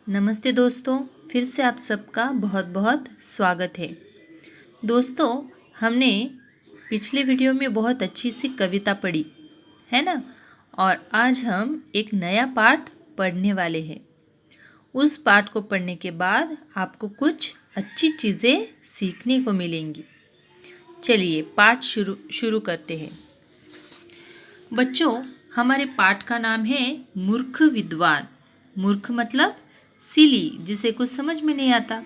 नमस्ते दोस्तों, फिर से आप सबका बहुत बहुत स्वागत है। दोस्तों, हमने पिछले वीडियो में बहुत अच्छी सी कविता पढ़ी है ना। और आज हम एक नया पाठ पढ़ने वाले हैं। उस पाठ को पढ़ने के बाद आपको कुछ अच्छी चीज़ें सीखने को मिलेंगी। चलिए पाठ शुरू करते हैं। बच्चों, हमारे पाठ का नाम है मूर्ख विद्वान। मूर्ख मतलब सिली, जिसे कुछ समझ में नहीं आता।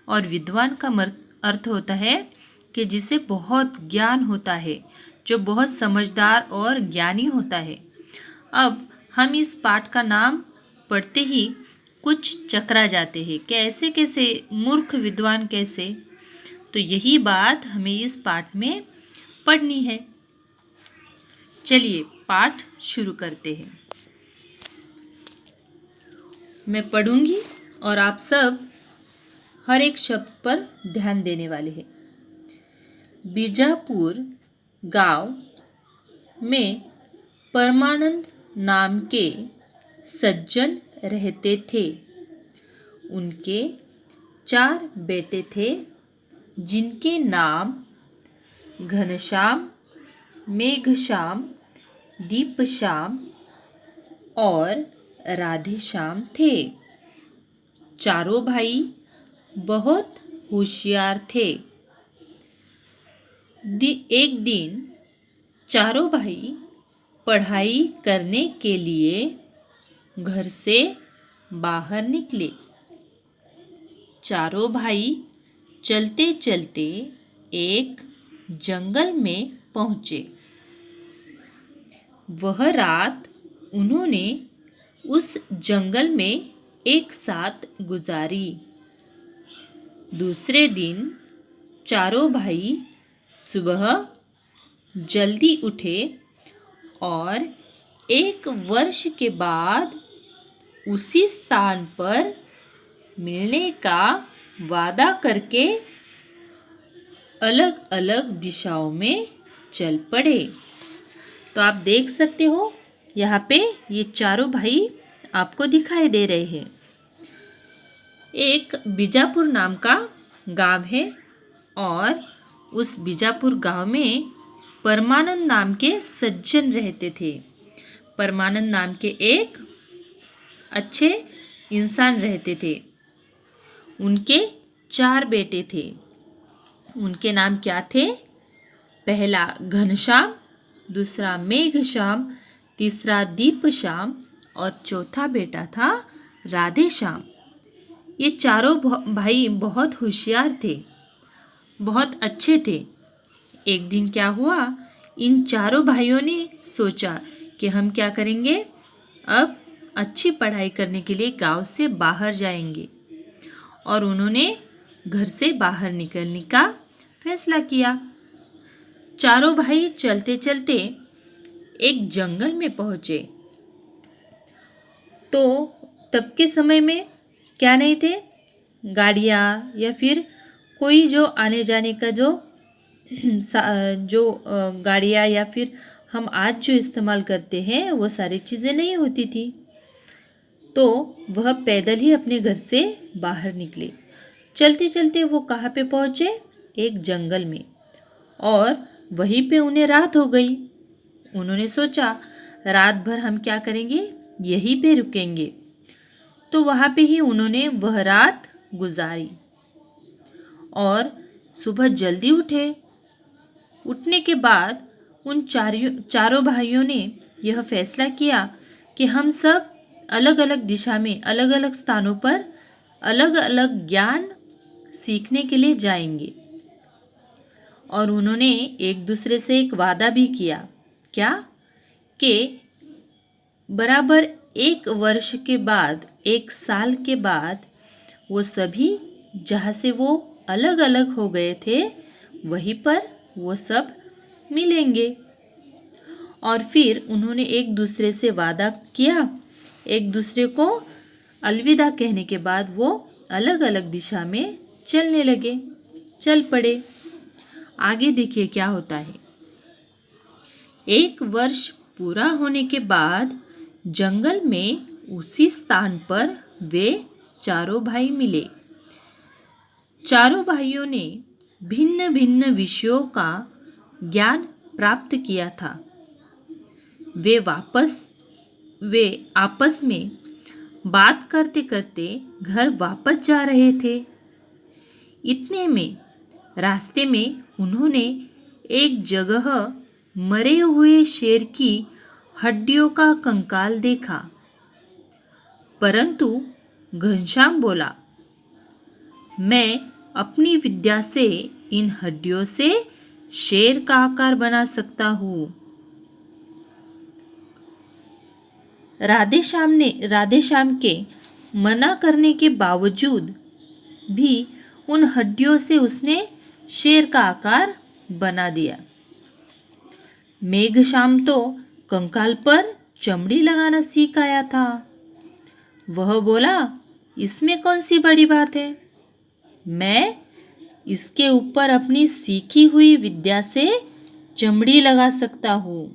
और विद्वान का अर्थ होता है कि जिसे बहुत ज्ञान होता है, जो बहुत समझदार और ज्ञानी होता है। अब हम इस पाठ का नाम पढ़ते ही कुछ चकरा जाते हैं, कैसे कैसे मूर्ख विद्वान कैसे। तो यही बात हमें इस पाठ में पढ़नी है। चलिए पाठ शुरू करते हैं। मैं पढ़ूंगी और आप सब हर एक शब्द पर ध्यान देने वाले हैं। बीजापुर गांव में परमानंद नाम के सज्जन रहते थे। उनके 4 बेटे थे, जिनके नाम घनश्याम, मेघश्याम, दीपश्याम और राधेश्याम थे। चारों भाई बहुत होशियार थे। एक दिन चारों भाई पढ़ाई करने के लिए घर से बाहर निकले। चारों भाई चलते चलते एक जंगल में पहुँचे। वह रात उन्होंने उस जंगल में एक साथ गुजारी। दूसरे दिन चारों भाई सुबह जल्दी उठे और 1 वर्ष के बाद उसी स्थान पर मिलने का वादा करके अलग अलग दिशाओं में चल पड़े। तो आप देख सकते हो, यहाँ पे ये चारों भाई आपको दिखाई दे रहे हैं। एक बीजापुर नाम का गांव है और उस बीजापुर गांव में परमानंद नाम के सज्जन रहते थे। परमानंद नाम के एक अच्छे इंसान रहते थे। उनके 4 बेटे थे। उनके नाम क्या थे? पहला घनश्याम, दूसरा मेघश्याम, तीसरा दीपश्याम और चौथा बेटा था राधेश्याम। ये चारों भाई बहुत होशियार थे, बहुत अच्छे थे। एक दिन क्या हुआ, इन चारों भाइयों ने सोचा कि हम क्या करेंगे, अब अच्छी पढ़ाई करने के लिए गांव से बाहर जाएंगे। और उन्होंने घर से बाहर निकलने का फैसला किया। चारों भाई चलते चलते एक जंगल में पहुँचे। तो तब के समय में क्या नहीं थे, गाड़ियाँ या फिर कोई जो आने जाने का जो गाड़ियाँ या फिर हम आज जो इस्तेमाल करते हैं वो सारी चीज़ें नहीं होती थी। तो वह पैदल ही अपने घर से बाहर निकले। चलते चलते वो कहाँ पे पहुँचे? एक जंगल में। और वहीं पे उन्हें रात हो गई। उन्होंने सोचा रात भर हम क्या करेंगे, यहीं पे रुकेंगे। तो वहाँ पे ही उन्होंने वह रात गुजारी और सुबह जल्दी उठे। उठने के बाद उन चारों भाइयों ने यह फैसला किया कि हम सब अलग अलग दिशा में, अलग अलग स्थानों पर अलग अलग ज्ञान सीखने के लिए जाएंगे। और उन्होंने एक दूसरे से एक वादा भी किया। क्या? कि बराबर 1 वर्ष के बाद, 1 साल के बाद वो सभी जहाँ से वो अलग अलग हो गए थे वहीं पर वो सब मिलेंगे। और फिर उन्होंने एक दूसरे से वादा किया। एक दूसरे को अलविदा कहने के बाद वो अलग अलग दिशा में चलने लगे, चल पड़े। आगे देखिए क्या होता है। 1 वर्ष पूरा होने के बाद जंगल में उसी स्थान पर वे चारों भाई मिले। चारों भाइयों ने भिन्न भिन्न विषयों का ज्ञान प्राप्त किया था। वे आपस में बात करते करते घर वापस जा रहे थे। इतने में रास्ते में उन्होंने एक जगह मरे हुए शेर की हड्डियों का कंकाल देखा। परंतु घनश्याम बोला, मैं अपनी विद्या से इन हड्डियों से शेर का आकार बना सकता हूँ। राधेश्याम के मना करने के बावजूद भी उन हड्डियों से उसने शेर का आकार बना दिया। मेघश्याम तो कंकाल पर चमड़ी लगाना सीख आया था। वह बोला, इसमें कौन सी बड़ी बात है, मैं इसके ऊपर अपनी सीखी हुई विद्या से चमड़ी लगा सकता हूँ।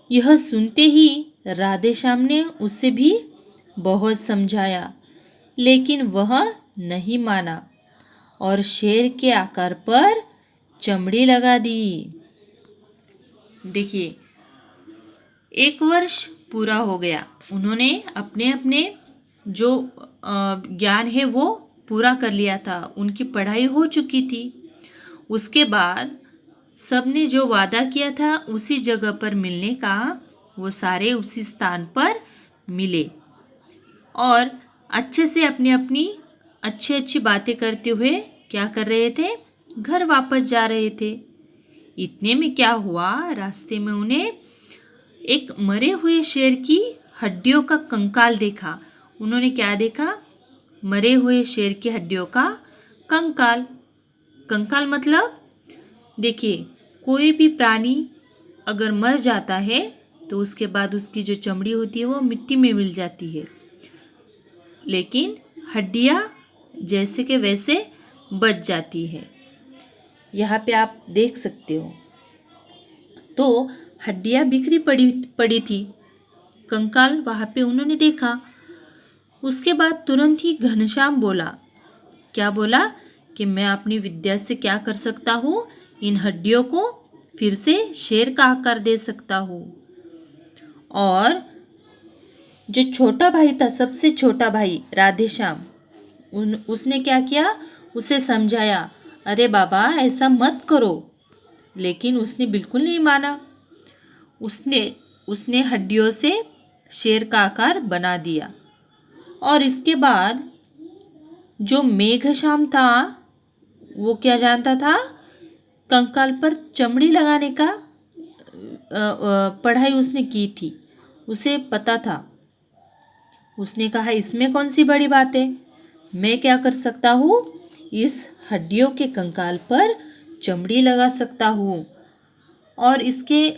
यह सुनते ही राधेश्याम ने उसे भी बहुत समझाया, लेकिन वह नहीं माना और शेर के आकार पर चमड़ी लगा दी। देखिए, 1 वर्ष पूरा हो गया। उन्होंने अपने अपने जो ज्ञान है वो पूरा कर लिया था। उनकी पढ़ाई हो चुकी थी। उसके बाद सबने जो वादा किया था उसी जगह पर मिलने का, वो सारे उसी स्थान पर मिले और अच्छे से अपनी अपनी अच्छी अच्छी बातें करते हुए क्या कर रहे थे, घर वापस जा रहे थे। इतने में क्या हुआ, रास्ते में उन्हें एक मरे हुए शेर की हड्डियों का कंकाल देखा। उन्होंने क्या देखा, मरे हुए शेर की हड्डियों का कंकाल। कंकाल मतलब देखिए, कोई भी प्राणी अगर मर जाता है तो उसके बाद उसकी जो चमड़ी होती है वो मिट्टी में मिल जाती है, लेकिन हड्डियाँ जैसे के वैसे बच जाती है। यहाँ पे आप देख सकते हो। तो हड्डियाँ बिखरी पड़ी थी, कंकाल वहाँ पे उन्होंने देखा। उसके बाद तुरंत ही घनश्याम बोला, क्या बोला कि मैं अपनी विद्या से क्या कर सकता हूँ, इन हड्डियों को फिर से शेर का आकार दे सकता हूँ। और जो छोटा भाई था, सबसे छोटा भाई राधेश्याम, उसने क्या किया, उसे समझाया, अरे बाबा ऐसा मत करो, लेकिन उसने बिल्कुल नहीं माना। उसने हड्डियों से शेर का आकार बना दिया। और इसके बाद जो मेघश्याम था वो क्या जानता था, कंकाल पर चमड़ी लगाने का पढ़ाई उसने की थी, उसे पता था। उसने कहा, इसमें कौन सी बड़ी बात है, मैं क्या कर सकता हूँ, इस हड्डियों के कंकाल पर चमड़ी लगा सकता हूँ। और इसके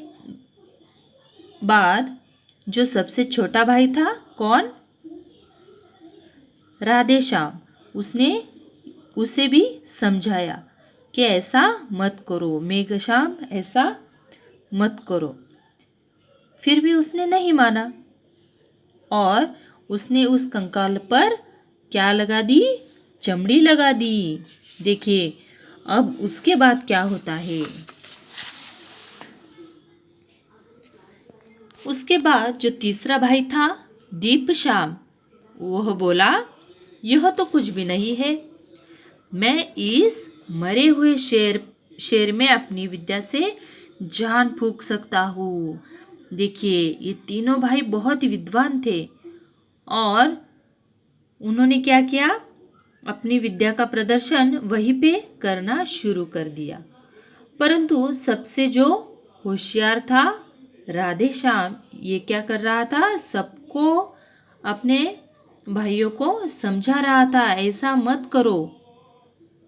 बाद जो सबसे छोटा भाई था, कौन, राधेश्याम, उसने उसे भी समझाया कि ऐसा मत करो मेघश्याम, ऐसा मत करो। फिर भी उसने नहीं माना और उसने उस कंकाल पर क्या लगा दी, चमड़ी लगा दी। देखिए अब उसके बाद क्या होता है। उसके बाद जो तीसरा भाई था दीपश्याम, वह बोला, यह तो कुछ भी नहीं है, मैं इस मरे हुए शेर में अपनी विद्या से जान फूंक सकता हूँ। देखिए ये तीनों भाई बहुत ही विद्वान थे और उन्होंने क्या किया, अपनी विद्या का प्रदर्शन वहीं पे करना शुरू कर दिया। परंतु सबसे जो होशियार था राधेश्याम, ये क्या कर रहा था, सबको, अपने भाइयों को समझा रहा था, ऐसा मत करो।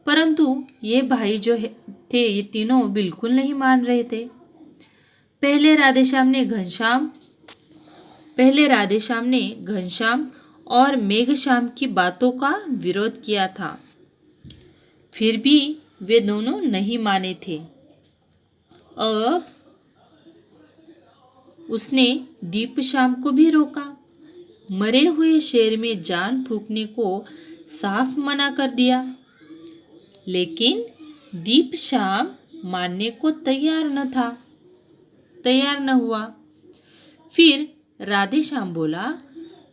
परंतु ये भाई जो थे, ये तीनों बिल्कुल नहीं मान रहे थे। पहले राधेश्याम ने घनश्याम और मेघश्याम की बातों का विरोध किया था, फिर भी वे दोनों नहीं माने थे। अब उसने दीपश्याम को भी रोका। मरे हुए शेर में जान फूंकने को साफ मना कर दिया, लेकिन दीपश्याम मानने को तैयार न हुआ। फिर राधेश्याम बोला,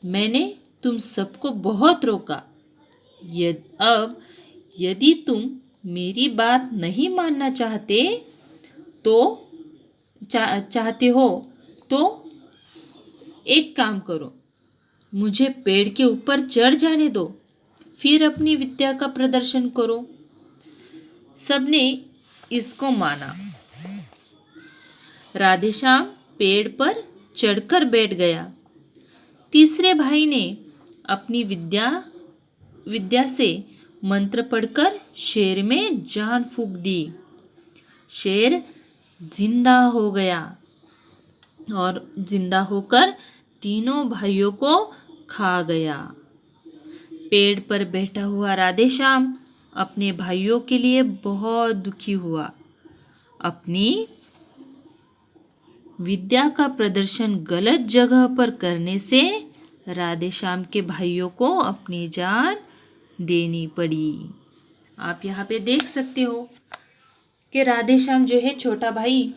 मैंने तुम सबको बहुत रोका। अब यदि तुम मेरी बात नहीं मानना चाहते हो तो एक काम करो, मुझे पेड़ के ऊपर चढ़ जाने दो, फिर अपनी विद्या का प्रदर्शन करो। सबने इसको माना। राधेश्याम पेड़ पर चढ़कर बैठ गया। तीसरे भाई ने अपनी विद्या से मंत्र पढ़कर शेर में जान फूंक दी। शेर जिंदा हो गया और जिंदा होकर तीनों भाइयों को खा गया। पेड़ पर बैठा हुआ राधेश्याम अपने भाइयों के लिए बहुत दुखी हुआ। अपनी विद्या का प्रदर्शन गलत जगह पर करने से राधेश्याम के भाइयों को अपनी जान देनी पड़ी। आप यहाँ पे देख सकते हो कि राधेश्याम जो है छोटा भाई,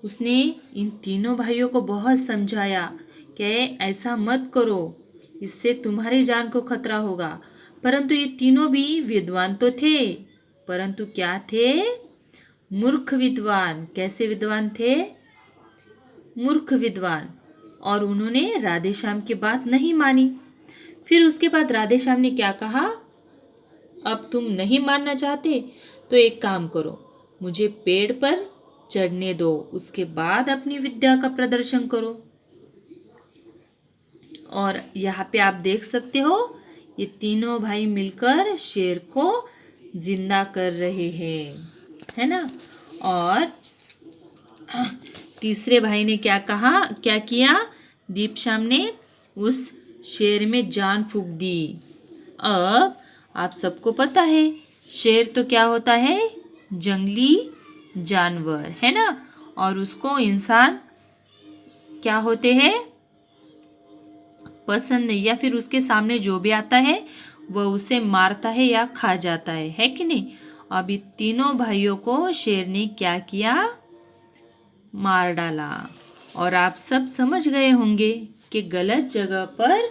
उसने इन तीनों भाइयों को बहुत समझाया कि ऐसा मत करो, इससे तुम्हारी जान को खतरा होगा। परंतु ये तीनों भी विद्वान तो थे, परंतु क्या थे? मूर्ख विद्वान। कैसे विद्वान थे? मूर्ख विद्वान। और उन्होंने राधेश्याम की बात नहीं मानी। फिर उसके बाद राधेश्याम ने क्या कहा, अब तुम नहीं मानना चाहते तो एक काम करो, मुझे पेड़ पर चढ़ने दो, उसके बाद अपनी विद्या का प्रदर्शन करो। और यहाँ पे आप देख सकते हो, ये तीनों भाई मिलकर शेर को जिंदा कर रहे हैं, है ना। और तीसरे भाई ने क्या किया? दीपश्याम ने उस शेर में जान फूंक दी। अब आप सबको पता है, शेर तो क्या होता है? जंगली जानवर, है ना। और उसको इंसान क्या होते हैं? पसंद नहीं, या फिर उसके सामने जो भी आता है वह उसे मारता है या खा जाता है कि नहीं। अब इन तीनों भाइयों को शेर ने क्या किया? मार डाला। और आप सब समझ गए होंगे कि गलत जगह पर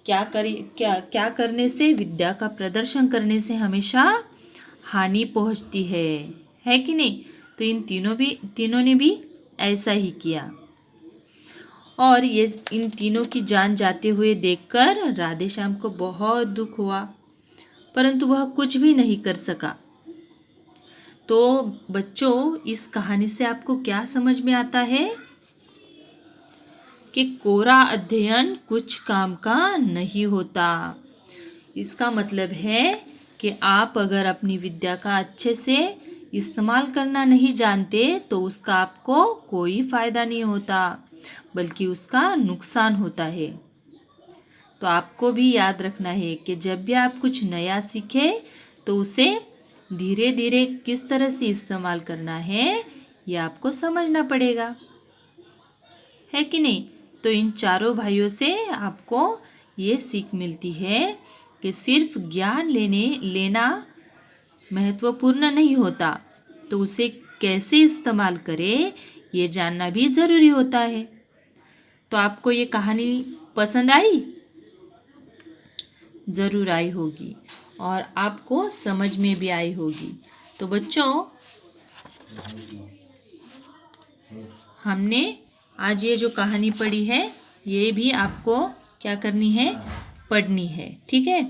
क्या करने से, विद्या का प्रदर्शन करने से हमेशा हानि पहुंचती है कि नहीं। तो इन तीनों ने भी ऐसा ही किया। और ये इन तीनों की जान जाते हुए देखकर राधेश्याम को बहुत दुख हुआ, परंतु वह कुछ भी नहीं कर सका। तो बच्चों, इस कहानी से आपको क्या समझ में आता है? कि कोरा अध्ययन कुछ काम का नहीं होता। इसका मतलब है कि आप अगर अपनी विद्या का अच्छे से इस्तेमाल करना नहीं जानते तो उसका आपको कोई फ़ायदा नहीं होता, बल्कि उसका नुकसान होता है। तो आपको भी याद रखना है कि जब भी आप कुछ नया सीखें तो उसे धीरे धीरे किस तरह से इस्तेमाल करना है ये आपको समझना पड़ेगा, है कि नहीं। तो इन चारों भाइयों से आपको ये सीख मिलती है कि सिर्फ ज्ञान लेना महत्वपूर्ण नहीं होता, तो उसे कैसे इस्तेमाल करें ये जानना भी ज़रूरी होता है। तो आपको ये कहानी पसंद आई? ज़रूर आई होगी और आपको समझ में भी आई होगी। तो बच्चों, हमने आज ये जो कहानी पढ़ी है ये भी आपको क्या करनी है? पढ़नी है, ठीक है।